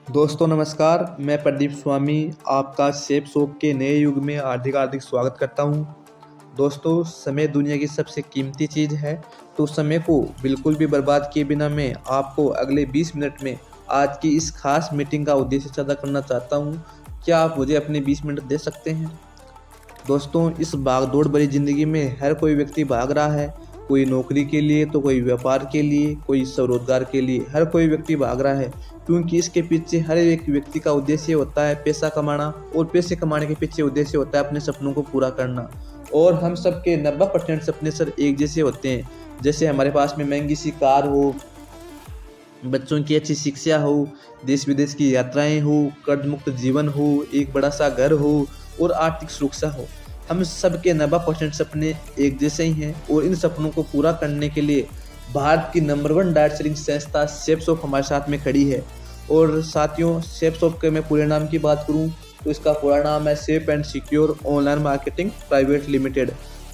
दोस्तों नमस्कार, मैं प्रदीप स्वामी आपका शेप शॉप के नए युग में हार्दिक हार्दिक स्वागत करता हूं। दोस्तों, समय दुनिया की सबसे कीमती चीज़ है, तो समय को बिल्कुल भी बर्बाद किए बिना मैं आपको अगले 20 मिनट में आज की इस खास मीटिंग का उद्देश्य साझा करना चाहता हूं। क्या आप मुझे अपने 20 मिनट दे सकते हैं? दोस्तों, इस भागदौड़ भरी ज़िंदगी में हर कोई व्यक्ति भाग रहा है। कोई नौकरी के लिए, तो कोई व्यापार के लिए, कोई स्वरोजगार के लिए। हर कोई व्यक्ति भाग रहा है, क्योंकि इसके पीछे हर एक व्यक्ति का उद्देश्य होता है पैसा कमाना, और पैसे कमाने के पीछे उद्देश्य होता है अपने सपनों को पूरा करना। और हम सबके 90% सपने सर एक जैसे होते हैं। जैसे हमारे पास में महंगी सी कार हो, बच्चों की अच्छी शिक्षा हो, देश विदेश की यात्राएं हो, कर्ज मुक्त जीवन हो, एक बड़ा सा घर हो और आर्थिक सुरक्षा हो। हम सबके 90% सपने एक जैसे ही हैं, और इन सपनों को पूरा करने के लिए भारत की नंबर 1 डाइट सेलिंग संस्था शेप शॉप हमारे साथ में खड़ी है। और साथियों, शेप शॉप के मैं पूरे नाम की बात करूं तो इसका पूरा नाम है shape and secure online marketing private limited.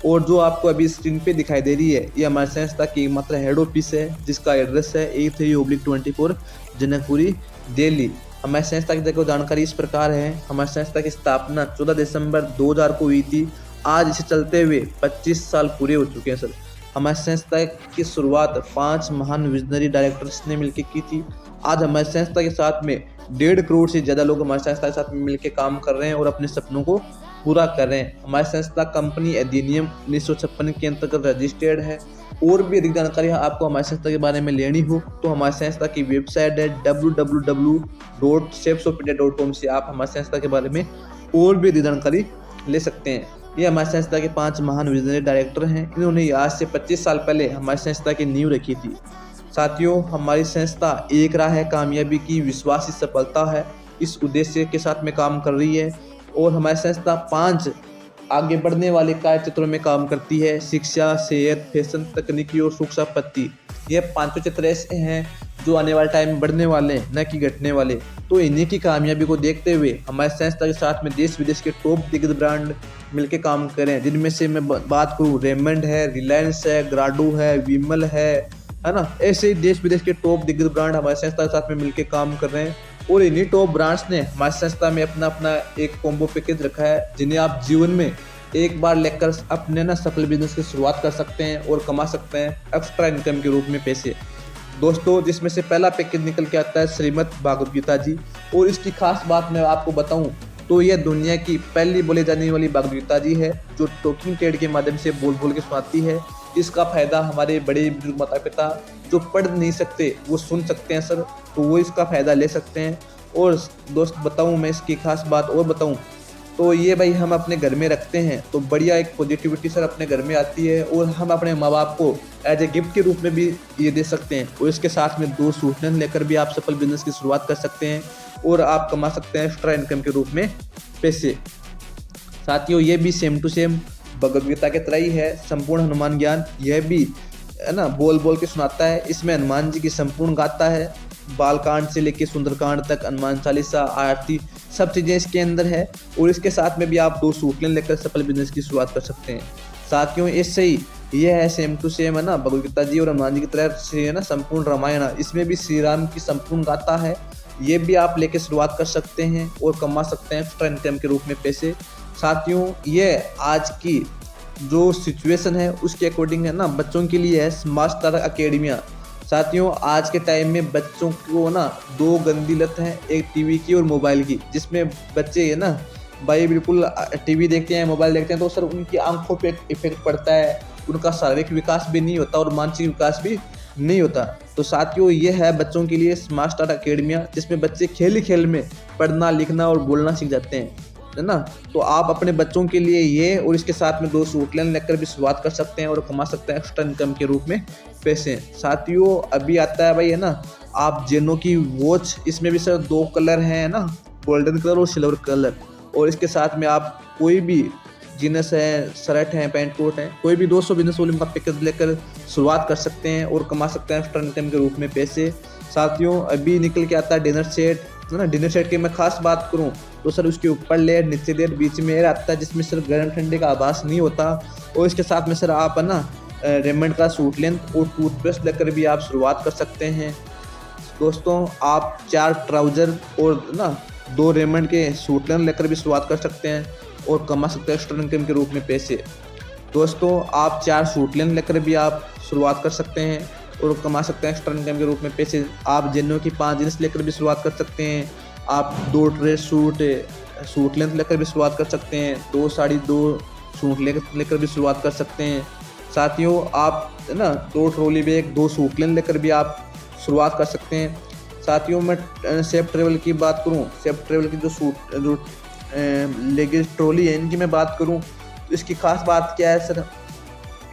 और जो आपको अभी स्क्रीन पे दिखाई दे रही है, ये हमारे संस्था की मात्र हेड ऑफिस है, जिसका एड्रेस है A3/24 जनकपुरी, दिल्ली। हमारी संस्था की देखो जानकारी इस प्रकार है। हमारी संस्था की स्थापना 14 दिसंबर 2000 को हुई थी। आज इसे चलते हुए 25 साल पूरे हो चुके हैं सर। हमारी संस्था की शुरुआत 5 महान विजनरी डायरेक्टर्स ने मिलकर की थी। आज हमारी संस्था के साथ में 1.5 करोड़ से ज़्यादा लोग हमारी संस्था के साथ में मिलकर काम कर रहे हैं और अपने सपनों को पूरा कर रहे हैं। हमारी संस्था कंपनी अधिनियम 1956 के अंतर्गत रजिस्टर्ड है। और भी अधिक जानकारी आपको हमारी संस्था के बारे में लेनी हो तो हमारी संस्था की वेबसाइट है www.shapshopindia.com से आप हमारी संस्था के बारे में और भी अधिक जानकारी ले सकते हैं। ये हमारी संस्था के 5 महान विजनरी डायरेक्टर हैं। इन्होंने आज से 25 साल पहले हमारी संस्था की नींव रखी थी। साथियों, हमारी संस्था एक राह है कामयाबी की, विश्वास ही सफलता है, इस उद्देश्य के साथ में काम कर रही है। और हमारी संस्था 5 आगे बढ़ने वाले कार्य क्षेत्रों में काम करती है: शिक्षा, सेहत, फैशन, तकनीकी और सूक्ष्म पत्ती। ये 5 क्षेत्र ऐसे हैं जो आने वाले टाइम में बढ़ने वाले हैं, न कि घटने वाले। तो इन्हीं की कामयाबी को देखते हुए हमारी संस्था के साथ में देश विदेश के टॉप दिग्गज ब्रांड मिलकर काम करें, जिनमें से मैं बात करूँ रेमंड है, रिलायंस है, ग्राडो है, विमल है ना। ऐसे ही देश विदेश के टॉप दिग्गज ब्रांड हमारी संस्था के साथ में मिलकर काम कर रहे हैं। और इन्हीं टॉप ब्रांड्स ने हमारी संस्था में अपना एक कॉम्बो पैकेज रखा है, जिन्हें आप जीवन में एक बार लेकर अपने सफल बिजनेस की शुरुआत कर सकते हैं और कमा सकते हैं एक्स्ट्रा इनकम के रूप में पैसे। दोस्तों, जिसमें से पहला पैकेज निकल के आता है श्रीमद् भागवत गीता जी। और इसकी खास बात मैं आपको बताऊं तो यह दुनिया की पहली बोले जाने वाली भागवत गीता जी है, जो टॉकिंग टेड के माध्यम से बोल बोल के सुनाती है। इसका फायदा हमारे बड़े बुजुर्ग माता पिता जो पढ़ नहीं सकते वो सुन सकते हैं सर, तो वो इसका फ़ायदा ले सकते हैं। और दोस्त बताऊं मैं इसकी खास बात और बताऊं तो ये भाई हम अपने घर में रखते हैं तो बढ़िया एक पॉजिटिविटी सर अपने घर में आती है, और हम अपने माँ बाप को एज ए गिफ्ट के रूप में भी ये दे सकते हैं। और इसके साथ में 2 सूचना लेकर भी आप सफल बिजनेस की शुरुआत कर सकते हैं और आप कमा सकते हैं एक्स्ट्रा इनकम के रूप में पैसे। साथियों, ये भी same to same Bhagavad Gita के तरह ही है, संपूर्ण हनुमान ज्ञान। यह भी है ना बोल बोल के सुनाता है। इसमें हनुमान जी की संपूर्ण गाथा है, बालकांड से लेकर सुंदरकांड तक, हनुमान चालीसा, आरती, सब चीज़ें इसके अंदर है। और इसके साथ में भी आप 2 सूटलें लेकर सफल बिजनेस की शुरुआत कर सकते हैं। साथियों, इससे ही ये है सेम टू सेम है ना भगवद गीता जी और हनुमान जी की तरह से है ना संपूर्ण रामायण। इसमें भी श्री राम की संपूर्ण गाथा है। ये भी आप लेके शुरुआत कर सकते हैं और कमा सकते हैं एक्स्ट्रा इनकम के रूप में पैसे। साथियों, ये आज की जो सिचुएशन है उसके अकॉर्डिंग है ना बच्चों के लिए है स्मार्ट स्टार अकेडमिया। साथियों, आज के टाइम में बच्चों को ना 2 गंदी लत है, एक टीवी की और मोबाइल की, जिसमें बच्चे है ना भाई बिल्कुल टीवी देखते हैं, मोबाइल देखते हैं तो सर उनकी आंखों पे इफेक्ट पड़ता है, उनका शारीरिक विकास भी नहीं होता और मानसिक विकास भी नहीं होता। तो साथियों, ये है बच्चों के लिए स्मार्ट स्टार अकेडमिया, जिसमें बच्चे खेल ही खेल में पढ़ना, लिखना और बोलना सीख जाते हैं, है ना। तो आप अपने बच्चों के लिए ये और इसके साथ में 2 सूटलें लेकर भी शुरुआत कर सकते हैं और कमा सकते हैं एक्स्ट्रा इनकम के रूप में पैसे। साथियों, अभी आता है भाई है ना आप जेनो की वॉच। इसमें भी सर 2 कलर हैं ना, गोल्डन कलर और सिल्वर कलर। और इसके साथ में आप कोई भी जीन्स है, शर्ट है, पैंट कोट है, कोई भी 200 बिजनेस वॉल्यूम का पैकेज लेकर शुरुआत कर सकते हैं और कमा सकते हैं एक्स्ट्रा इनकम के रूप में पैसे। साथियों, अभी निकल के आता है डिनर सेट, है ना। डिनर सेट की मैं खास बात करूं तो सर उसके ऊपर लेयर, नीचे लेयर, बीच में एयर आता है, जिसमें सर गर्म ठंडे का आभास नहीं होता। और इसके साथ में सर आप है ना रेमंड का सूट लेंथ और टूथब्रश लेकर भी आप शुरुआत कर सकते हैं। दोस्तों आप 4 ट्राउज़र और ना 2 रेमंड के सूट लेकर भी शुरुआत कर सकते हैं और कमा सकते हैं एक्स्ट्रा इनकम के रूप में पैसे। दोस्तों आप 4 सूट लेकर भी आप शुरुआत कर सकते हैं और कमा सकते हैं एक्स्ट्रा इनकम के रूप में पैसे। आप जेनो की 5 जीन्स लेकर भी शुरुआत कर सकते हैं। आप 2 ड्रेस सूट लेंथ लेकर भी शुरुआत कर सकते हैं। 2 साड़ी 2 सूट लेकर भी शुरुआत कर सकते हैं। साथियों आप ना 2 ट्रॉली बैग 2 सूट लेकर भी आप शुरुआत कर सकते हैं। साथियों मैं सेफ ट्रेवल की बात करूं, सेफ ट्रेवल की जो लेगेज ट्रॉली है इनकी मैं बात करूं तो इसकी खास बात क्या है सर,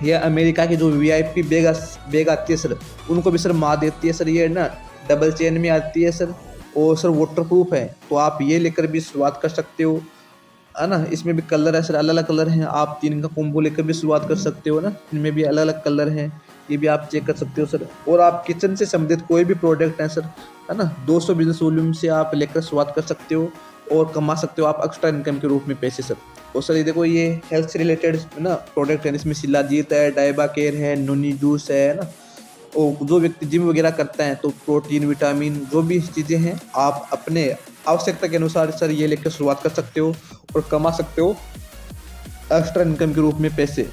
यह अमेरिका की जो VIP बैग आती है सर, उनको भी सर मार देती है सर। ये ना डबल चेन में आती है सर और सर वाटरप्रूफ है, तो आप ये लेकर भी शुरुआत कर सकते हो, है ना। इसमें भी कलर है सर, अलग अलग कलर हैं। आप 3 का कॉम्बो लेकर भी शुरुआत कर सकते हो ना, इनमें भी अलग अलग कलर हैं, ये भी आप चेक कर सकते हो सर। और आप किचन से संबंधित कोई भी प्रोडक्ट है सर, है ना, 200 बिजनेस वॉल्यूम से आप लेकर शुरुआत कर सकते हो और कमा सकते हो आप एक्स्ट्रा इनकम के रूप में पैसे सर। और सर ये देखो ये हेल्थ से रिलेटेड ना प्रोडक्ट है, इसमें शिलाजीत है, डाइबा केयर है, नोनी जूस है ना। और जो व्यक्ति जिम वगैरह करता है तो प्रोटीन विटामिन जो भी चीज़ें हैं आप अपने आवश्यकता के अनुसार सर ये लेकर शुरुआत कर सकते हो और कमा सकते हो एक्स्ट्रा इनकम के रूप में पैसे।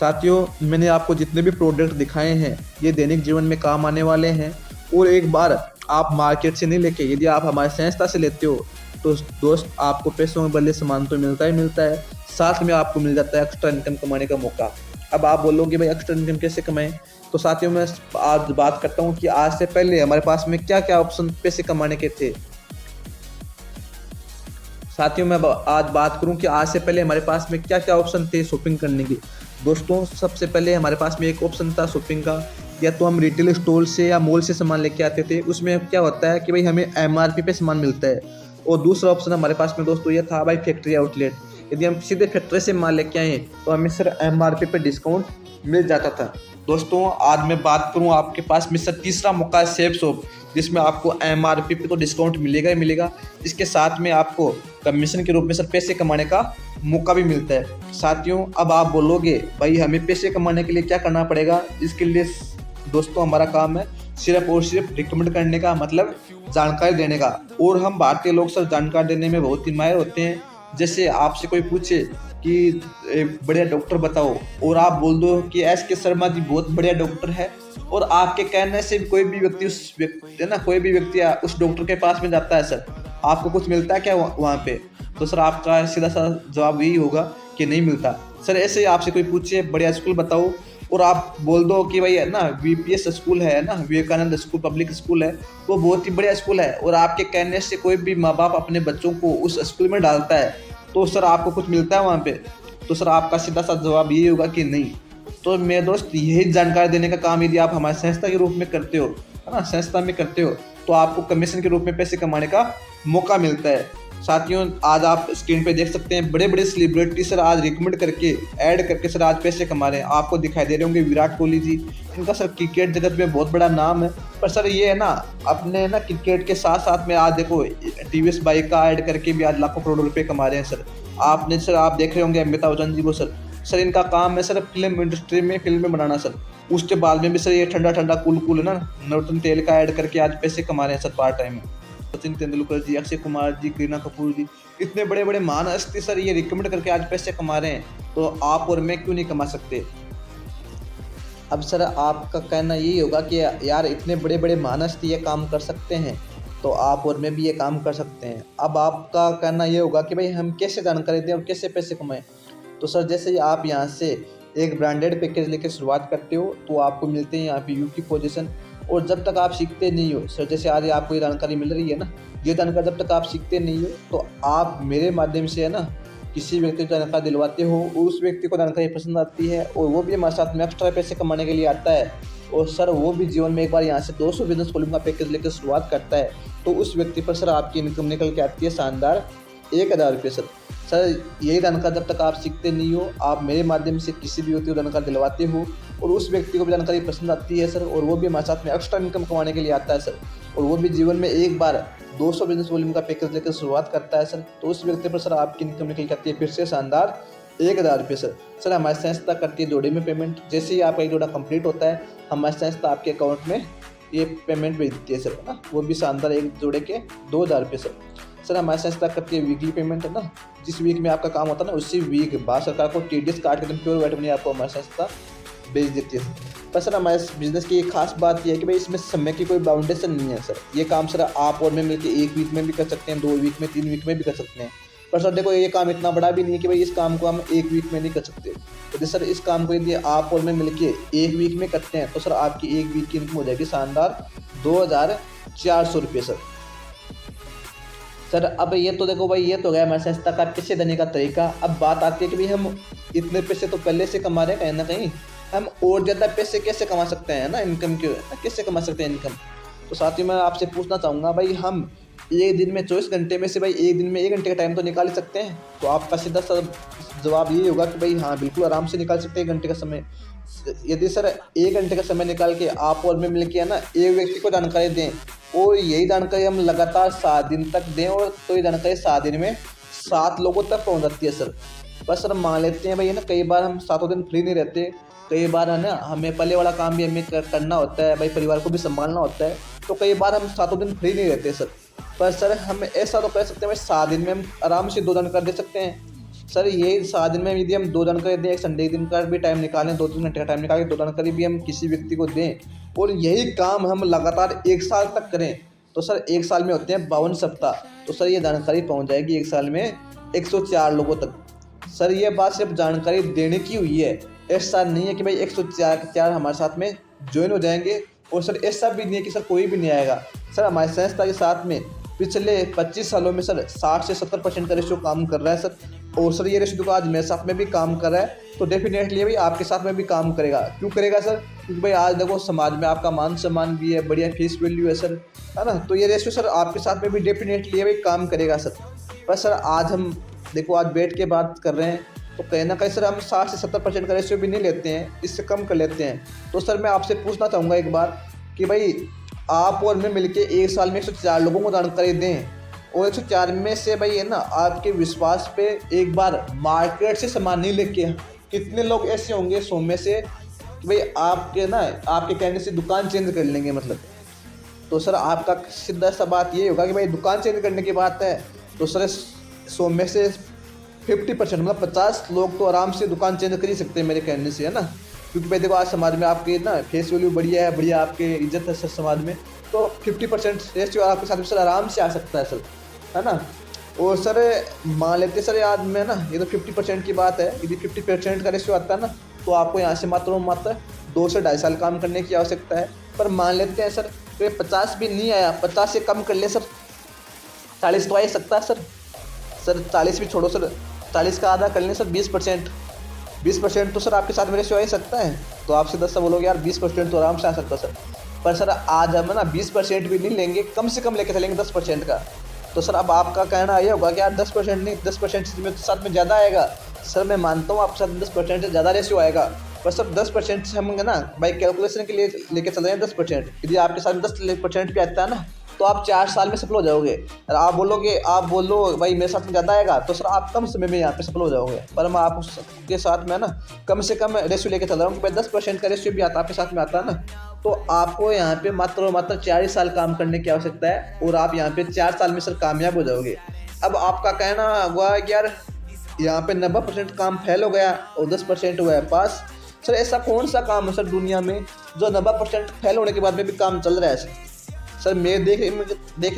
साथियों मैंने आपको जितने भी प्रोडक्ट दिखाए हैं ये दैनिक जीवन में काम आने वाले हैं और एक बार आप मार्केट से नहीं लेके यदि आप हमारे संस्था से लेते हो तो दोस्त आपको पैसों में बदले सामान तो मिलता ही मिलता है, साथ में आपको मिल जाता है एक्स्ट्रा इनकम कमाने का मौका। अब आप बोलोगे भाई एक्स्ट्रा इनकम कैसे कमाएं, तो साथियों मैं आज बात करता हूँ कि आज से पहले हमारे पास में क्या क्या ऑप्शन पैसे कमाने के थे। साथियों मैं आज बात करूं कि आज से पहले हमारे पास में क्या क्या ऑप्शन थे शॉपिंग करने के। दोस्तों सबसे पहले हमारे पास में एक ऑप्शन था शॉपिंग का, या तो हम रिटेल स्टोर से या मॉल से सामान लेके आते थे। उसमें क्या होता है कि भाई हमें MRP पे सामान मिलता है। और दूसरा ऑप्शन हमारे पास में दोस्तों ये था भाई फैक्ट्री आउटलेट, यदि हम सीधे फैक्ट्री से माल लेके आए तो हमें सर MRP पे डिस्काउंट मिल जाता था। दोस्तों आज मैं बात करूं आपके पास में सर तीसरा मौका है सेफ शॉप, जिसमें आपको MRP पे तो डिस्काउंट मिलेगा ही मिलेगा, इसके साथ में आपको कमीशन के रूप में सर पैसे कमाने का मौका भी मिलता है। साथियों अब आप बोलोगे भाई हमें पैसे कमाने के लिए क्या करना पड़ेगा, इसके लिए दोस्तों हमारा काम है सिर्फ और सिर्फ रिकमेंड करने का, मतलब जानकारी देने का। और हम भारतीय लोग सर जानकारी देने में बहुत ही माहिर होते हैं। जैसे आपसे कोई पूछे कि एक बढ़िया डॉक्टर बताओ और आप बोल दो कि SK शर्मा जी बहुत बढ़िया डॉक्टर है, और आपके कहने से कोई भी व्यक्ति उस डॉक्टर के पास में जाता है सर, आपको कुछ मिलता है क्या वहाँ पे, तो सर आपका सीधा सा जवाब यही होगा कि नहीं मिलता। सर ऐसे ही आपसे कोई पूछे बढ़िया स्कूल बताओ और आप बोल दो कि भाई है ना VPS स्कूल है ना, विवेकानंद स्कूल पब्लिक स्कूल है, वो बहुत ही बढ़िया स्कूल है, और आपके कहने से कोई भी माँ बाप अपने बच्चों को उस स्कूल में डालता है, तो सर आपको कुछ मिलता है वहाँ पे, तो सर आपका सीधा सा जवाब यही होगा कि नहीं। तो मेरे दोस्त यही जानकारी देने का काम यदि आप हमारे संस्था के रूप में करते हो, है ना, संस्था में करते हो, तो आपको कमीशन के रूप में पैसे कमाने का मौका मिलता है। साथियों आज आप स्क्रीन पे देख सकते हैं बड़े बड़े सेलिब्रिटी सर आज रिकमेंड करके ऐड करके सर आज पैसे कमा रहे हैं। आपको दिखाई दे रहे होंगे विराट कोहली जी, इनका सर क्रिकेट जगत में बहुत बड़ा नाम है, पर सर ये है ना अपने ना क्रिकेट के साथ साथ में आज देखो TVS बाइक का ऐड करके भी आज लाखों करोड़ों रुपए कमा रहे हैं सर। आपने सर आप देख रहे होंगे अमिताभ बच्चन जी को सर इनका काम है सर फिल्म इंडस्ट्री में फिल्में बनाना सर, उसके बाद में भी सर ये ठंडा ठंडा कूल है ना नवरत्न तेल का ऐड करके आज पैसे कमा रहे हैं सर पार्ट टाइम में। सचिन तेंदुलकर जी, अक्षय कुमार जी, करीना कपूर जी, इतने बड़े बड़े महान हस्ती सर ये रिकमेंड करके आज पैसे कमा रहे हैं, तो आप और मैं क्यों नहीं कमा सकते। अब सर आपका कहना यही होगा कि यार इतने बड़े बड़े महान हस्ती ये काम कर सकते हैं, तो आप और मैं भी ये काम कर सकते हैं। अब आपका कहना ये होगा कि भाई हम कैसे जानकारी दें और कैसे पैसे कमाएं, तो सर जैसे आप यहाँ से एक ब्रांडेड पैकेज लेकर शुरुआत करते हो तो आपको मिलते हैं यहाँ पे UP पोजीशन, और जब तक आप सीखते नहीं हो सर, जैसे आज आपको ये जानकारी मिल रही है ना, ये जानकारी जब तक आप सीखते नहीं हो तो आप मेरे माध्यम से है ना किसी व्यक्ति को जानकारी दिलवाते हो, उस व्यक्ति को जानकारी पसंद आती है और वो भी हमारे साथ में एक्स्ट्रा पैसे कमाने के लिए आता है, और सर वो भी जीवन में एक बार यहाँ से 200 बिजनेस वॉल्यूम का पैकेज लेकर शुरुआत करता है, तो उस व्यक्ति पर सर आपकी इनकम निकल के आती है शानदार 1000 रुपये सर यही जानकारी जब तक आप सीखते नहीं हो, आप मेरे माध्यम से किसी भी व्यक्ति को जानकारी दिलवाते हो और उस व्यक्ति को भी जानकारी पसंद आती है सर, और वो भी हमारे साथ में एक्स्ट्रा इनकम कमाने के लिए आता है सर, और वो भी जीवन में एक बार 200 बिजनेस वॉल्यूम का पैकेज लेकर शुरुआत करता है सर, तो उस व्यक्ति पर सर आपकी इनकम निकल के आती है फिर से शानदार 1000 रुपये सर हमारी संस्था करती है जोड़े में पेमेंट। जैसे ही आपका एक जोड़ा कंप्लीट होता है हमारी संस्था आपके अकाउंट में ये पेमेंट भेज देती है सर, है ना, वो भी शानदार एक जोड़े के 2,000 रुपये सर। सर हमारी संस्था करती है वीकली पेमेंट, है ना, जिस वीक में आपका काम होता है ना उसी वीक भारत सरकार को TDS काट के एकदम प्योर वाइट मनी आपको हमारी संस्था भेज देती है। पर सर हमारे बिजनेस की एक खास बात यह है कि भाई इसमें समय की कोई बाउंडेशन नहीं है सर। ये काम सर आप और मैं मिलकर 1 वीक में भी कर सकते हैं, 2 वीक में, 3 वीक में भी कर सकते हैं। पर सर देखो ये काम इतना बड़ा भी नहीं है कि भाई इस काम को हम 1 वीक में नहीं कर सकते। तो सर इस काम को यदि आप और मैं मिलके 1 वीक में करते हैं तो सर आपकी 1 वीक की इनकम हो जाएगी शानदार 2,400 रुपये सर। सर अब ये तो देखो भाई, ये तो गया हमारी संस्था का पैसे देने का तरीका। अब बात आती है कि भाई हम इतने पैसे तो पहले से कमा रहे हैं कहीं ना कहीं, हम और ज़्यादा पैसे कैसे कमा सकते हैं ना, इनकम के कैसे कमा सकते हैं इनकम। तो साथ ही मैं आपसे पूछना चाहूँगा भाई, हम एक दिन में 24 घंटे में से भाई एक दिन में 1 घंटे का टाइम तो निकाल ही सकते हैं। तो आपका सीधा सा जवाब ये होगा कि भाई हाँ बिल्कुल आराम से निकाल सकते हैं 1 घंटे का समय। यदि सर 1 घंटे का समय निकाल के आप और मैं मिलकर है ना एक व्यक्ति को जानकारी दें और यही जानकारी हम लगातार 7 दिन तक दें, और तो ये जानकारी 7 दिन में 7 लोगों तक पहुँच जाती है सर। बस सर मान लेते हैं भाई है ना, कई बार हम 7 दिन फ्री नहीं रहते, कई बार है ना हमें पहले वाला काम भी हमें करना होता है, भाई परिवार को भी संभालना होता है, तो कई बार हम 7 दिन फ्री नहीं रहते सर। पर सर हम ऐसा तो कर सकते हैं भाई 7 दिन में हम आराम से 2 जानकारी दे सकते हैं सर। ये 7 दिन में यदि हम 2 जानकारी दें, एक संडे दिन का भी टाइम निकालें, 2-3 घंटे का टाइम निकाल के 2 जानकारी भी हम किसी व्यक्ति को दें, और यही काम हम लगातार 1 साल तक करें, तो सर 1 साल में होते हैं 52 सप्ताह। तो सर ये जानकारी पहुंच जाएगी 1 साल में 104 लोगों तक। सर ये बात सिर्फ जानकारी देने की हुई है, ऐसा नहीं है कि भाई 104 हमारे साथ में ज्वाइन हो जाएंगे, और सर ऐसा भी नहीं है कि सर कोई भी नहीं आएगा। सर हमारी संस्था के साथ में पिछले 25 सालों में सर 60 से 70% का रेशियो काम कर रहा है सर। और सर ये रेशियो तो आज मेरे साथ में भी काम कर रहा है, तो डेफिनेटली भाई आपके साथ में भी काम करेगा। क्यों करेगा सर? क्योंकि भाई आज देखो समाज में आपका मान सम्मान भी है, बढ़िया फेस वैल्यू है सर, है ना, तो ये रेशियो सर आपके साथ में भी डेफिनेटली भाई काम करेगा सर। पर सर आज हम देखो आज बैठ के बात कर रहे हैं, तो कहीं ना कहीं सर हम 60 से 70% का रेशियो भी नहीं लेते हैं, इससे कम कर लेते हैं। तो सर मैं आपसे पूछना चाहूँगा एक बार कि भाई आप और मैं मिलके 1 साल में 104 लोगों को जानकारी दें, और 104 में से भाई है ना आपके विश्वास पे एक बार मार्केट से सामान नहीं लेके कितने लोग ऐसे होंगे 100 में से कि भाई आपके ना आपके कहने से दुकान चेंज कर लेंगे मतलब। तो सर आपका सीधा सा बात ये होगा कि भाई दुकान चेंज करने की बात है, तो सर 100 में से 50% मतलब 50 लोग तो आराम से दुकान चेंज कर ही सकते हैं मेरे कहने से, है ना। क्योंकि भाई देखो आज समाज में आपके ना फेस वैल्यू बढ़िया है, बढ़िया आपके इज्जत है सर समाज में, तो 50% रेशियो आपके साथ में सर आराम से आ सकता है सर, है ना। और सर मान लेते सर आज में ना ये तो 50% की बात है, यदि 50% का रेशियो आता है ना तो आपको यहाँ से मात्र 2 से 2.5 साल काम करने की आवश्यकता है। पर मान लेते हैं सर तो ये 50 भी नहीं आया, 50 से कम कर ले सर, 40 तो आ ही सकता है सर 40 भी छोड़ो सर, 40 का आधा कर लें सर 20% तो सर आपके साथ मेरे से आ ही सकता है। तो आप सीधा सा बोलोगे यार 20% तो आराम से आ सकता है सर। पर सर आज हम ना 20% भी नहीं लेंगे, कम से कम लेके चलेंगे 10% का। तो सर अब आपका कहना ये होगा कि यार 10% नहीं, 10% में तो साथ में ज़्यादा आएगा। सर मैं मानता हूँ आपके साथ 10% से ज़्यादा रेशियो आएगा, पर सर 10% से हम ना भाई कैलकुलेशन के लिए लेके चल रहे हैं 10%। यदि आपके साथ 10% भी आता है ना तो आप 4 साल में सफल हो जाओगे। और आप बोलो भाई मेरे साथ में ज़्यादा आएगा, तो सर आप कम समय में यहाँ पे सफल हो जाओगे। पर मैं आप उसके साथ में ना कम से कम रेशियो लेके चल रहा हूँ कि भाई 10% का रेशियो भी आता आपके साथ में आता है ना, तो आपको यहाँ पे मात्र 4 साल काम करने की आवश्यकता है, और आप यहाँ पे 4 साल में सर कामयाब हो जाओगे। अब आपका कहना हुआ कि यार यहाँ पे 90% काम फेल हो गया और 10% हुआ है पास। सर ऐसा कौन सा काम है सर दुनिया में जो 90% फेल होने के बाद में भी काम चल रहा है सर? मेरे देखे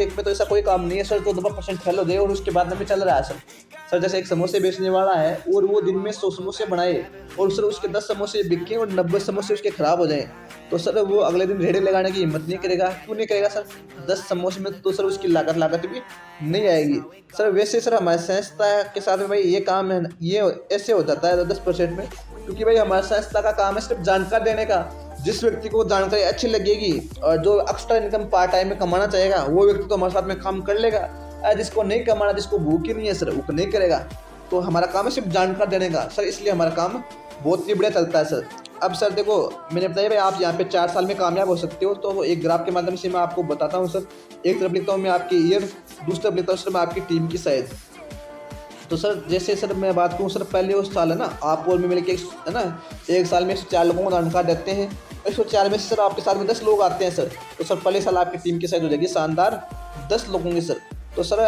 में तो ऐसा कोई काम नहीं है सर जो 90% फेल हो जाए और उसके बाद में चल रहा है सर। जैसे एक समोसे बेचने वाला है और वो दिन में 100 समोसे बनाए और सर उसके 10 समोसे बिके और 90 समोसे उसके ख़राब हो जाएं, तो सर वो अगले दिन रेहड़ी लगाने की हिम्मत नहीं करेगा। क्यों नहीं करेगा सर? 10 समोसे में तो सर उसकी लागत भी नहीं आएगी सर। वैसे सर हमारी संस्था के साथ में भाई ये काम है, ये ऐसे हो जाता है 10% में, क्योंकि भाई हमारी संस्था का काम है सिर्फ जानकारी देने का। जिस व्यक्ति को जानकारी अच्छी लगेगी और जो एक्स्ट्रा इनकम पार्ट टाइम में कमाना चाहेगा वो व्यक्ति तो हमारे साथ में काम कर लेगा, जिसको नहीं कमाना, जिसको भूख ही नहीं है सर वो नहीं करेगा। तो हमारा काम है सिर्फ जानकारी देने का सर, इसलिए हमारा काम बहुत ही बढ़िया चलता है सर। अब सर देखो मैंने बताया भाई आप यहाँ पे 4 साल में कामयाब हो सकते हो, तो एक ग्राफ के माध्यम से मैं आपको बताता हूँ सर। एक तरफ लिखता हूँ मैं आपकी ईयर, दूसरी तरफ लिखता हूँ सर मैं आपकी टीम की साइज। तो सर जैसे सर मैं बात करूँ सर पहले उस साल है ना आप और मैं मिलकर है ना 1 साल में 4 लोगों को जानकारी देते हैं, 104 में से सर आपके साथ में 10 लोग आते हैं सर, तो सर पहले साल आपकी टीम की साइज हो जाएगी शानदार 10 लोगों की सर। तो सर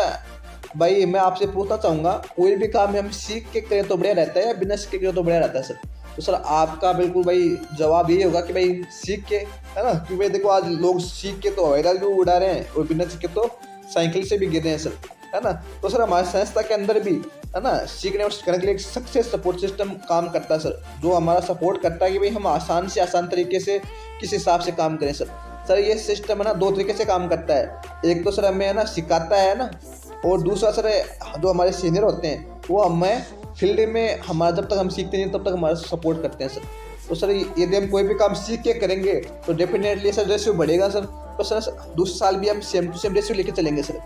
भाई मैं आपसे पूछना चाहूँगा, कोई भी काम हम सीख के करें तो बढ़िया रहता है या बिना सीख के करें तो बढ़िया रहता है सर? तो सर आपका बिल्कुल भाई जवाब ये होगा कि भाई सीख के, है ना, क्योंकि भाई देखो आज लोग सीख के तो हवाई जहाज भी उड़ा रहे हैं और बिना सीख के तो साइकिल से भी गिर रहे हैं सर, है ना। तो सर हमारी संस्था के अंदर भी, है ना, सीखने और सिखाने के लिए एक सक्सेस सपोर्ट सिस्टम काम करता है सर, जो हमारा सपोर्ट करता है कि भाई हम आसान से आसान तरीके से किस हिसाब से काम करें सर। सर ये सिस्टम है ना 2 तरीके से काम करता है, एक तो सर हमें है ना सिखाता है ना, और दूसरा सर जो हमारे सीनियर होते हैं वो हमें फील्ड में हमारा जब तक हम सीखते नहीं तब तक हमारा सपोर्ट करते हैं सर। तो सर यदि हम कोई भी काम सीख के करेंगे तो डेफिनेटली सर रेशियो बढ़ेगा सर। तो सर दूसरे साल भी हम सेम टू सेम रेशियो लेके चलेंगे सर।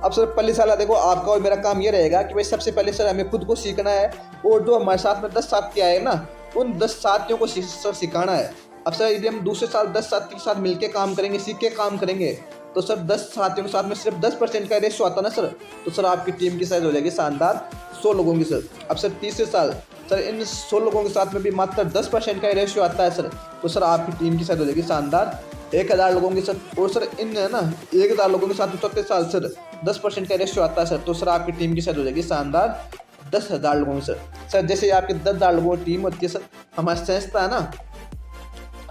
अब सर पहले साल देखो आपका और मेरा काम ये रहेगा कि भाई सबसे पहले सर हमें खुद को सीखना है, और जो हमारे साथ में 10 साथी आए ना उन 10 साथियों को सर सिखाना है। अब सर यदि हम दूसरे साल 10 साथी के साथ मिलकर काम करेंगे, सीख के काम करेंगे, तो सर 10 साथियों के साथ में सिर्फ 10% का रेशियो आता ना सर, तो सर आपकी टीम की साइज हो जाएगी शानदार 100 लोगों की सर। अब सर तीसरे साल सर इन 100 लोगों के साथ में भी मात्र 10% का रेशियो आता है सर, तो सर आपकी टीम की साइज हो जाएगी शानदार 1000 लोगों की सर। और सर इन है ना 1000 लोगों के साथ में चौथे साल सर 10% का रेशियो आता है सर, तो सर आपकी टीम की साइज हो जाएगी शानदार 10,000 लोगों की सर। सर जैसे आपकी 10,000 लोगों की टीम होती है सर, हमारी संस्था है ना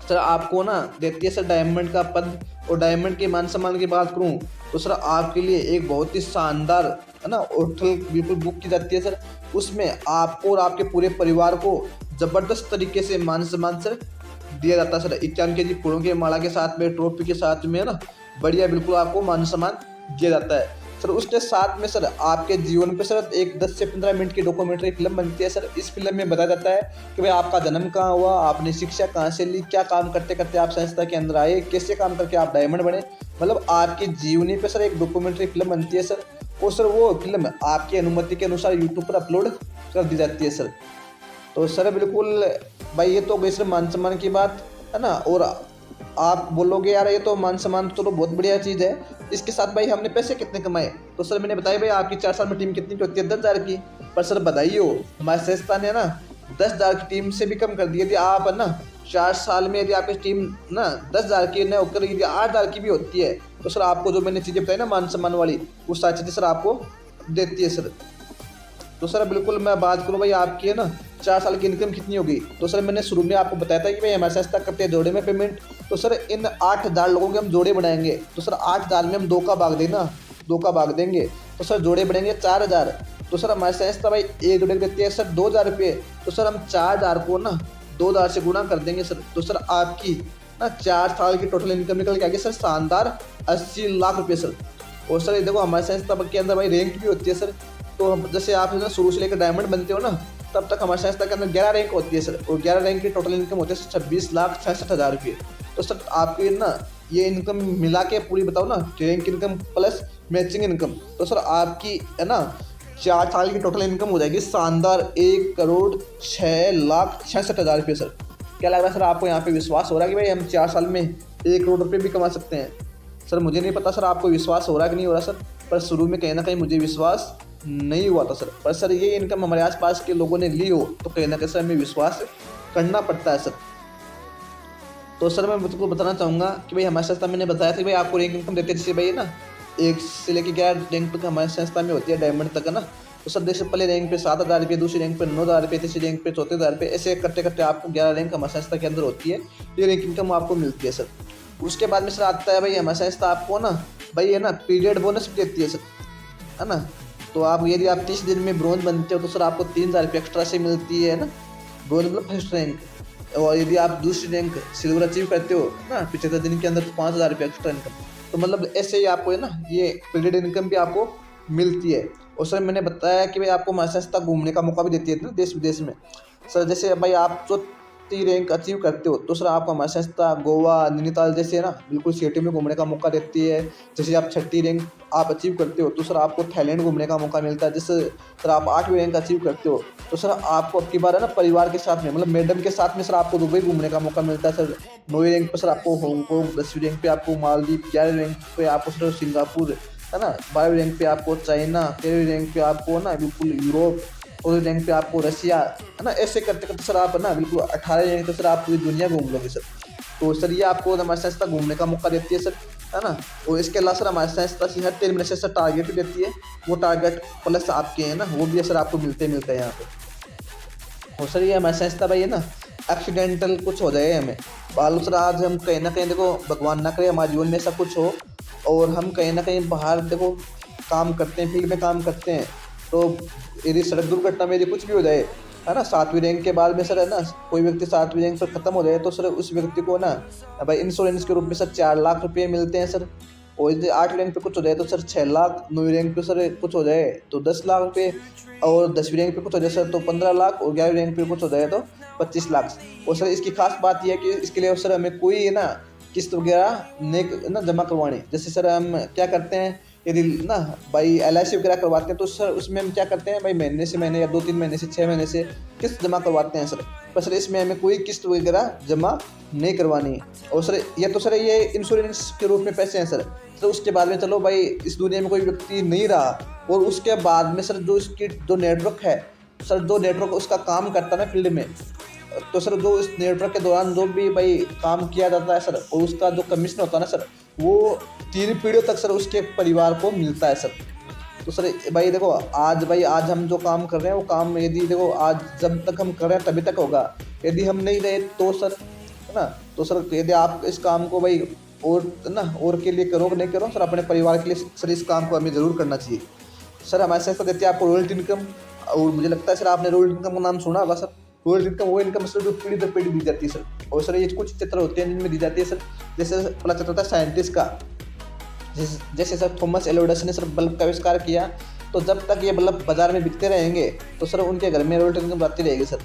सर आपको ना देती है सर डायमंड का पद, और डायमंड के मान सम्मान की बात करूं तो सर आपके लिए एक बहुत ही शानदार, है ना, होटल बिल्कुल बुक की जाती है सर। उसमें आपको और आपके पूरे परिवार को ज़बरदस्त तरीके से मान सम्मान सर दिया जाता है सर। 51 kg फूलों की माला के साथ में, ट्रॉफी के साथ में, है ना, बढ़िया बिल्कुल आपको मान सम्मान दिया जाता है सर। उसके साथ में सर आपके जीवन पे सर एक 10 से 15 मिनट की डॉक्यूमेंट्री फिल्म बनती है सर। इस फिल्म में बताया जाता है कि भाई आपका जन्म कहाँ हुआ, आपने शिक्षा कहाँ से ली, क्या काम करते करते आप संस्था के अंदर आए, कैसे काम करके आप डायमंड बने, मतलब आपकी जीवनी पे सर एक डॉक्यूमेंट्री फिल्म बनती है सर। और सर वो फिल्म आपकी अनुमति के अनुसार यूट्यूब पर अपलोड कर दी जाती है सर। तो सर बिल्कुल भाई ये तो गई सर मान सम्मान की बात, है ना। और आप बोलोगे यार ये तो मान सम्मान तो चलो बहुत बढ़िया चीज़ है, इसके साथ भाई हमने पैसे कितने कमाए, तो सर मैंने बताया भाई आपकी 4 साल में टीम कितनी की होती है 10,000 की। पर सर बधाई हो, हमारे संस्था ने ना 10,000 की टीम से भी कम कर दी। यदि आप है ना 4 साल में यदि आपकी टीम ना 10,000 की न होकर यदि 8,000 की भी होती है, तो सर आपको जो मैंने चीज़ें बताई ना मान सम्मान वाली, वो सारी चीज़ें सर आपको देती है सर। तो सर बिल्कुल मैं बात करूँ भाई आपकी है ना 4 साल की इनकम कितनी होगी, तो सर मैंने शुरू में आपको बताया था कि भाई हमारे संस्था करते हैं जोड़े में पेमेंट। तो सर इन 8,000 लोगों के हम जोड़े बनाएंगे, तो सर 8,000 में हम 2 का भाग देना, 2 का भाग देंगे, तो सर जोड़े बढ़ेंगे 4,000। तो सर हमारे संस्था भाई एक जोड़े देती है सर 2,000 रुपये, तो सर हम 4,000 को ना 2,000 से गुणा कर देंगे सर। तो सर आपकी ना 4 साल की टोटल इनकम निकल के आएगी सर शानदार 80 लाख रुपये सर। और सर ये देखो हमारे संस्था के अंदर भाई रैंक भी होती है सर। तो जैसे आप ना शुरू से लेकर डायमंड बनते हो ना, तब तक हमारे संस्था के अंदर 11 रैंक होती है सर, और 11 रैंक की टोटल इनकम होती है 26,66,000 रुपये। तो सर आपकी ना ये इनकम मिला के पूरी बताओ ना, rank income plus matching income, तो सर आपकी है ना 4 साल की टोटल इनकम हो जाएगी शानदार 1,06,66,000 रुपये सर। क्या लग रहा है सर आपको यहाँ पे विश्वास हो रहा है कि भाई हम 4 साल में 1 करोड़ रुपये भी कमा सकते हैं? सर मुझे नहीं पता सर आपको विश्वास हो रहा है कि नहीं हो रहा सर, पर शुरू में कहीं ना कहीं मुझे विश्वास नहीं हुआ था सर। पर सर ये इनकम हमारे आसपास के लोगों ने ली हो तो कहीं ना कहीं सर हमें विश्वास करना पड़ता है सर। तो सर मैं मुझको बताना चाहूँगा कि भाई हमारे संस्था मैंने बताया था कि भाई आपको रैंक इनकम देते हैं, जैसे भाई ना 1 से लेकर 11 रैंक तक हमारे संस्था में होती है डायमंड तक, है ना। तो सर जैसे पहले रैंक पे 7,000 रुपये, दूसरी रैंक पे 9,000 रुपये, तीसरी रैंक पे 14,000 रुपये, ऐसे करते करते आपको 11 रैंक हमारे संस्था के अंदर होती है, ये रैंक इनकम आपको मिलती है सर। उसके बाद में सर आता है भाई हमारे संस्था आपको ना भाई है ना पीरियड बोनस भी देती है सर, है ना। तो आप यदि आप 30 दिन में ब्रोंज बनते हो तो सर आपको 3,000 रुपये एक्स्ट्रा से मिलती है ना, ब्रोंज मतलब फर्स्ट रैंक। और यदि आप दूसरी रैंक सिल्वर अचीव करते हो ना 75 दिन के अंदर, तो 5,000 रुपये एक्स्ट्रा इनकम। तो मतलब ऐसे ही आपको है ना ये पीरियड इनकम भी आपको मिलती है। और सर मैंने बताया कि भाई आपको हमारी संस्था घूमने का मौका भी देती है ना देश विदेश में सर। जैसे भाई आप जो 30 रैंक अचीव करते हो तो सर आपको हमारी संस्था गोवा, नैनीताल जैसे है ना बिल्कुल सिटी में घूमने का मौका देती है। जैसे आप 6ठी रैंक आप अचीव करते हो तो सर आपको थाईलैंड घूमने का मौका मिलता है। जैसे सर आप 8वीं रैंक अचीव करते हो तो सर आपको अब की बार है ना परिवार के साथ में, मतलब मैडम के साथ में सर आपको दुबई घूमने का मौका मिलता है सर। 9वीं रैंक पर सर आपको हांगकॉन्ग, 10वीं रैंक पे आपको मालदीव, 11वीं रैंक पे आपको सर सिंगापुर, है ना, 12वीं रैंक पे आपको चाइना, 13वीं रैंक पे आपको ना बिल्कुल यूरोप, 14वीं रैंक पे आपको रशिया, है ना। ऐसे करते करते सर आप है ना बिल्कुल 18 रैंक तक सर आप पूरी दुनिया घूम लोगे सर। तो सर ये आपको हमारी संस्था घूमने का मौका देती है सर, है ना। और इसके अलावा सर हमारी संस्था हर 3 महीने से सर टारगेट भी देती है, वो टारगेट प्लस आपके हैं ना वो भी सर आपको मिलते हैं यहाँ पे। और सर ये हमारी संस्था भाई है ना, एक्सीडेंटल कुछ हो जाए हमें बालू सर, आज हम कहीं ना कहीं देखो भगवान ना करे हमारे जीवन में ऐसा कुछ हो और हम कहीं ना कहीं बाहर देखो काम करते हैं, फील्ड में काम करते हैं, तो यदि सड़क दुर्घटना में यदि कुछ भी हो जाए, है ना, 7वीं रैंक के बाद में सर, है ना, कोई व्यक्ति 7वीं रैंक से ख़त्म हो जाए तो सर उस व्यक्ति को ना भाई इंश्योरेंस के रूप में सर 4 लाख रुपये मिलते हैं सर। और यदि 8 रैंक पे कुछ हो जाए तो सर 6 लाख, 9वीं रैंक पे सर कुछ हो जाए तो 10 लाख रुपये, और 10वीं रैंक पे कुछ हो जाए सर तो 15 लाख, और 11वीं रैंक पे कुछ हो जाए तो 25 लाख। और सर इसकी खास बात यह है कि इसके लिए सर हमें कोई है ना किस्त वगैरह नहीं ना जमा करवानी। जैसे सर हम क्या करते हैं, यदि ना भाई LIC वगैरह करवाते हैं तो सर उसमें हम क्या करते हैं भाई महीने से महीने या 2-3 महीने से 6 महीने से किस्त जमा करवाते हैं सर, पर सर इसमें हमें कोई किस्त वगैरह जमा नहीं करवानी है। और सर ये तो सर ये इंश्योरेंस के रूप में पैसे हैं सर। तो उसके बाद में चलो भाई इस दुनिया में कोई व्यक्ति नहीं रहा और उसके बाद में सर जो इसकी जो नेटवर्क है सर, जो नेटवर्क उसका काम करता है ना फील्ड में, तो सर जो इस नेटवर्क के दौरान जो भी भाई काम किया जाता है सर और उसका जो कमीशन होता है ना सर, वो 3 पीढ़ियों तक सर उसके परिवार को मिलता है सर। तो सर भाई देखो आज हम जो काम कर रहे हैं वो काम यदि देखो आज जब तक हम कर रहे हैं तभी तक होगा, यदि हम नहीं रहे तो सर, है ना, तो सर यदि आप इस काम को भाई और ना और के लिए करो नहीं करो सर, अपने परिवार के लिए सर इस काम को हमें ज़रूर करना चाहिए। सर हमारे संस्था देती है आपको रॉयल्टी इनकम, और मुझे लगता है सर आपने रॉयल्टी इनकम का नाम सुना होगा सर। रॉयल्टी इनकम वो इनकम सर जो पीढ़ी दर पीढ़ी दी जाती है सर। और सर ये कुछ चित्र होते हैं जिनमें दी जाती है सर, जैसे पहला चित्र होता है साइंटिस्ट का, जैसे सर थॉमस एल्वा एडिसन ने सर बल्ब का आविष्कार किया, तो जब तक ये बल्ब बाजार में बिकते रहेंगे तो सर उनके घर में रॉयल्टी इनकम आती रहेगी सर।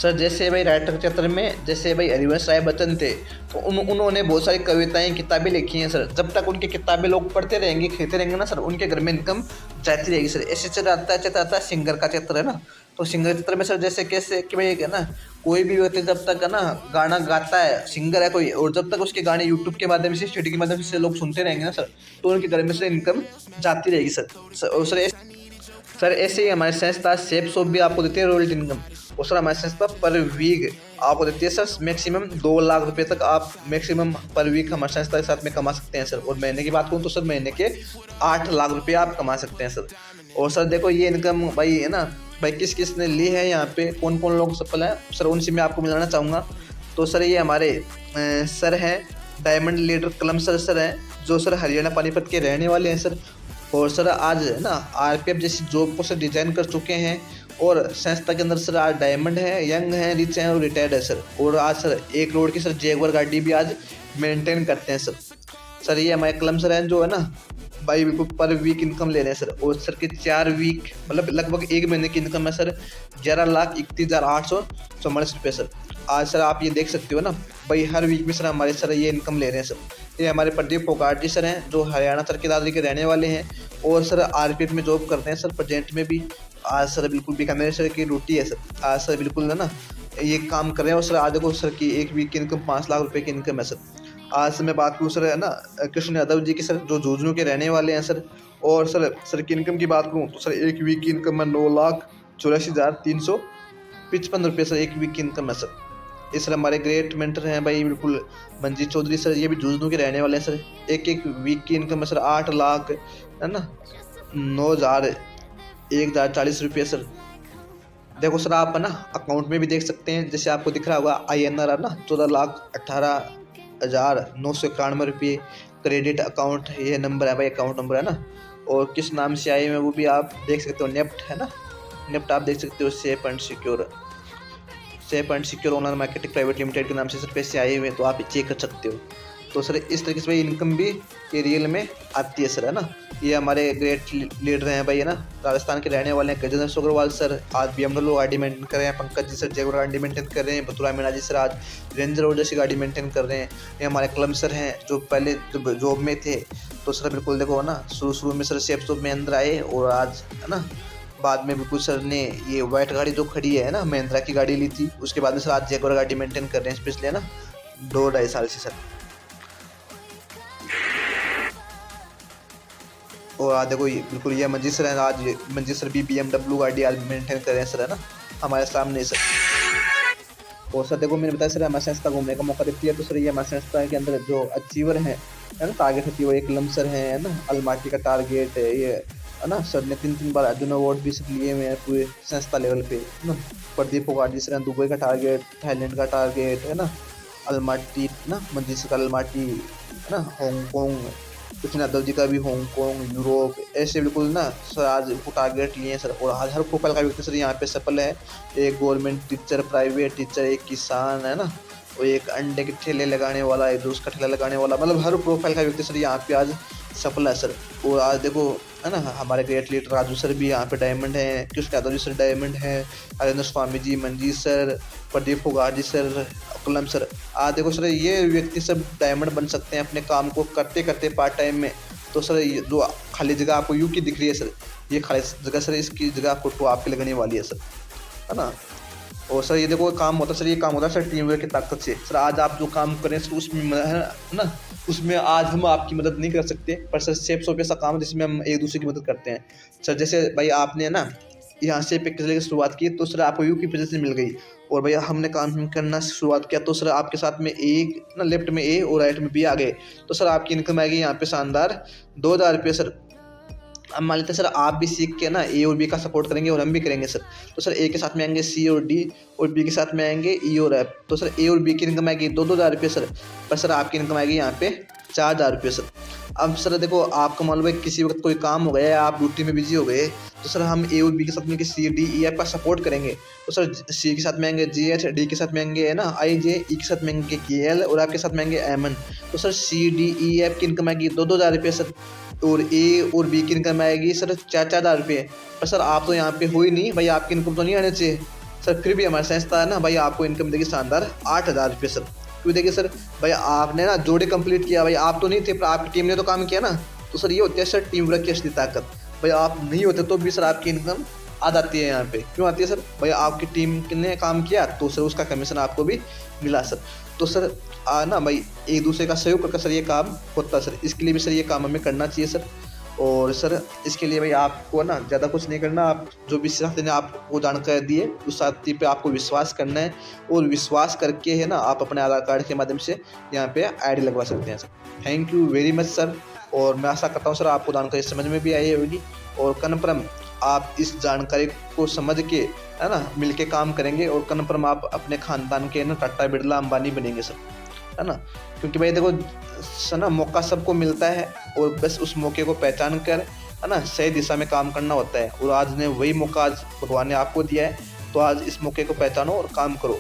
सर जैसे भाई राइटर के क्षेत्र में जैसे भाई हरिवंश राय बच्चन थे, तो उन्होंने बहुत सारी कविताएं किताबें लिखी हैं सर। जब तक उनकी किताबें लोग पढ़ते रहेंगे खरीदते रहेंगे ना सर, उनके घर में इनकम जाती रहेगी सर। ऐसे चित्र आता है सिंगर का चित्र, है ना। तो सिंगर चित्र में सर जैसे कैसे कि भाई है ना, कोई भी व्यक्ति जब तक है ना गाना गाता है, सिंगर है कोई, और जब तक उसके गाने यूट्यूब के माध्यम से CD के माध्यम से लोग सुनते रहेंगे ना सर, तो उनके घर में से इनकम जाती रहेगी सर। और सर ऐसे ही हमारी संस्था सेफ शॉप भी आपको देती है रॉयल्टी इनकम। और सर हमारी संस्था पर वीक आपको देती है सर मैक्सिमम 2 लाख रुपए तक आप मैक्सिमम पर वीक हमारी संस्था के साथ में कमा सकते हैं सर। और महीने की बात करूँ तो सर महीने के 8 लाख रुपये आप कमा सकते हैं सर। और सर देखो ये इनकम भाई है ना भाई किस किस ने ली है, यहाँ पे कौन कौन लोग सफल हैं सर, उनसे मैं आपको मिलाना चाहूँगा। तो सर ये हमारे सर हैं डायमंड लीडर कलम सर हैं, जो सर हरियाणा पानीपत के रहने वाले हैं सर। और सर आज है ना RPF जैसी जॉब को सर डिजाइन कर चुके हैं, और संस्था के अंदर सर आज डायमंड है, यंग है, रिच हैं और रिटायर्ड है सर। और आज सर 1 करोड़ की सर जैगुआर गाड़ी भी आज मेंटेन करते हैं सर। सर ये हमारे कलम सर हैं जो है ना भाई बिल्कुल पर वीक इनकम ले रहे हैं सर। और सर के 4 वीक मतलब लगभग 1 महीने की इनकम है सर 11,31,844 रुपये सर। आज सर आप ये देख सकते हो ना भाई हर वीक में सर हमारे सर ये इनकम ले रहे हैं सर। ये हमारे प्रदीप फोगाट जी सर हैं जो हरियाणा सर के दादरी के रहने वाले हैं, और सर RPF में जॉब करते हैं सर प्रेजेंट में भी। आज सर बिल्कुल बीकानेर सर की ड्यूटी है सर, आज सर बिल्कुल है ना ये काम कर रहे हैं। और सर आज देखो सर की 1 वीक की इनकम 5 लाख रुपये की इनकम है सर। आज से मैं बात करूँ सर है ना कृष्ण यादव जी की सर जो झुंझुनू के रहने वाले हैं सर। और सर की इनकम की बात करूँ तो सर 1 वीक की इनकम है 9,84,355 रुपये सर 1 वीक की इनकम है सर। ये सर हमारे ग्रेट मेंटर हैं भाई बिल्कुल मंजीत चौधरी सर, ये भी झुंझुनू के रहने वाले हैं सर। 1 वीक की इनकम है सर 8 लाख है ना 9,040 रुपये सर। देखो सर आप है ना अकाउंट में भी देख सकते हैं, जैसे आपको दिख रहा होगा INR है ना 14,18,991 रुपये क्रेडिट अकाउंट, ये नंबर है भाई अकाउंट नंबर है ना। और किस नाम से आए हैं वो भी आप देख सकते हो, नेफ्ट है ना, नेफ्ट आप देख सकते हो safe and secure online marketing private limited के नाम से सर पैसे आए हुए हैं, तो आप चेक कर सकते हो। तो सर इस तरीके से भाई इनकम भी ये रियल में आती है सर, है ना। ये हमारे ग्रेट लीडर हैं भाई है ना, राजस्थान के रहने वाले हैं गजेंद्र सोग्रवाल सर, आज BMW गाड़ी मेंटेन कर रहे हैं। पंकज जी सर जैगुआर गाड़ी मेंटेन कर रहे हैं। बतुरा मीणा जी सर आज रेंजर रोवर जैसी गाड़ी मेंटेन कर रहे हैं। ये हमारे कलम सर हैं जो पहले जॉब में थे, तो सर बिल्कुल देखो है ना शुरू में सर सेफ शॉप में अंदर आए, और आज है ना बाद में बिल्कुल सर ने ये वाइट गाड़ी जो खड़ी है ना महिंद्रा की गाड़ी ली थी, उसके बाद में सर आज जैगुआर गाड़ी मेंटेन कर रहे हैं पिछले है ना 2-2.5 साल से सर। और आज देखो ये बिल्कुल ये मंजीत सर है, आज मंजीत सर भी BMW गाड़ी आज मेंटेन कर रहे हैं सर, है ना हमारे सामने सर। और सर देखो मैंने बताया सर हमारी संस्था घूमने का मौका देती है, तो सर ये हमारी संस्था के अंदर जो अचीवर हैं है ना, टारगेट होती है वो एक लमसर है ना, अलमाटी का टारगेट है ये है ना। सर ने 3 बार अर्जुन अवार्ड भी सब लिए हुए हैं पूरे संस्था लेवल पे है ना। प्रदीप फोगाट जी सर ने दुबई का टारगेट, थाईलैंड का टारगेट है ना, अलमाटी ना, मंजीत का अलमाटी है ना, हांगकॉन्ग, कृष्ण यादव जी का भी हांगकॉन्ग, यूरोप, ऐसे बिल्कुल ना सर आज वो टारगेट लिए हैं सर। और आज हर प्रोफाइल का व्यक्ति सर यहाँ पे सफल है। एक गवर्नमेंट टीचर, प्राइवेट टीचर, एक किसान है ना, और एक अंडे के ठेले लगाने वाला, एक जूस का ठेला लगाने वाला, मतलब हर प्रोफाइल का व्यक्ति सर यहाँ पे आज सफल है सर। और आज देखो है ना हमारे ग्रेट लीडर राजू सर भी यहाँ पे डायमंड हैं, कृष्ण यादव जी सर डायमंड हैं, राजेंद्र स्वामी जी, मंजीत सर, प्रदीप फोगाट जी सर, कलम सर। आज देखो सर ये व्यक्ति सब डायमंड बन सकते हैं अपने काम को करते करते पार्ट टाइम में। तो सर ये जो खाली जगह आपको यू की दिख रही है सर, ये खाली जगह सर इसकी जगह आपको तो आपके लगने वाली है सर, है ना। और सर ये देखो काम होता है सर, ये काम होता है सर टीम वर्क की ताकत से। सर आज आप जो काम करें सर उसमें है ना, उसमें आज हम आपकी मदद नहीं कर सकते, पर सर सेफ सोप ऐसा काम है जिसमें हम एक दूसरे की मदद करते हैं। सर जैसे भाई आपने ना यहाँ से पिक की शुरुआत की तो सर आपको यू की पोजीशन मिल गई, और भैया हमने काम करना शुरुआत किया तो सर आपके साथ में एक ना लेफ्ट में ए और राइट में बी आ गए, तो सर आपकी इनकम आएगी यहाँ पे शानदार 2000 रुपये सर। अब मान लेते हैं सर आप भी सीख के ना ए और बी का सपोर्ट करेंगे और हम भी करेंगे सर, तो सर ए के साथ में आएंगे सी और डी, और बी के साथ में आएंगे ई और एफ। तो सर ए और बी की इनकम आएगी 2-2 हज़ार रुपये सर, पर सर आपकी इनकम आएगी यहाँ पे 4,000 रुपये सर। अब सर देखो आपको मालूम है किसी वक्त कोई काम हो गया या आप ड्यूटी में बिजी हो गए, तो सर हम ए और बी के साथ में सी डी ई एफ का सपोर्ट करेंगे। तो सर सी के साथ में आएंगे जी एच, डी के साथ में आएंगे है ना आई जे, ई के साथ में आएंगे के एल, और आपके साथ में आएंगे एम एन। तो sir C D E F की इनकम आएगी 2-2 हज़ार रुपये सर, और ए और बी की इनकम आएगी सर 4-4 हज़ार रुपये। पर सर आप तो यहाँ पे हो ही नहीं भाई, आपकी इनकम तो नहीं आने चाहिए सर, फिर भी हमारी संस्था है ना भाई आपको इनकम देगी शानदार 8,000 रुपये सर। क्यों देखिए सर भाई आपने ना जोड़े कंप्लीट किया, भाई आप तो नहीं थे पर आपकी टीम ने तो काम किया ना। तो सर ये होती है सर टीम वर्क की असली ताकत। भाई आप नहीं होते तो भी सर आपकी इनकम आ जाती है यहाँ पे। क्यों आती है सर? भाई आपकी टीम ने काम किया तो सर उसका कमीशन आपको भी मिला सर। तो सर ना भाई एक दूसरे का सहयोग करके सर ये काम होता है सर, इसके लिए भी सर ये काम हमें करना चाहिए सर। और सर इसके लिए भाई आपको ना ज़्यादा कुछ नहीं करना, आप जो भी साथी ने आपको जानकारी दी है उस साथी पे आपको विश्वास करना है, और विश्वास करके है ना आप अपने आधार कार्ड के माध्यम से यहाँ पे आईडी लगवा सकते हैं sir. Thank you very much sir, और मैं आशा करता हूँ सर आपको जानकारी समझ में भी आई होगी, और कन्फर्म आप इस जानकारी को समझ के है ना मिलके काम करेंगे, और कन्फर्म आप अपने खानदान के ना टाटा बिरला अंबानी बनेंगे सर, है ना। क्योंकि भाई देखो ना मौका सबको मिलता है, और बस उस मौके को पहचान कर है ना सही दिशा में काम करना होता है, और आज ने वही मौका आज भगवान ने आपको दिया है, तो आज इस मौके को पहचानो और काम करो।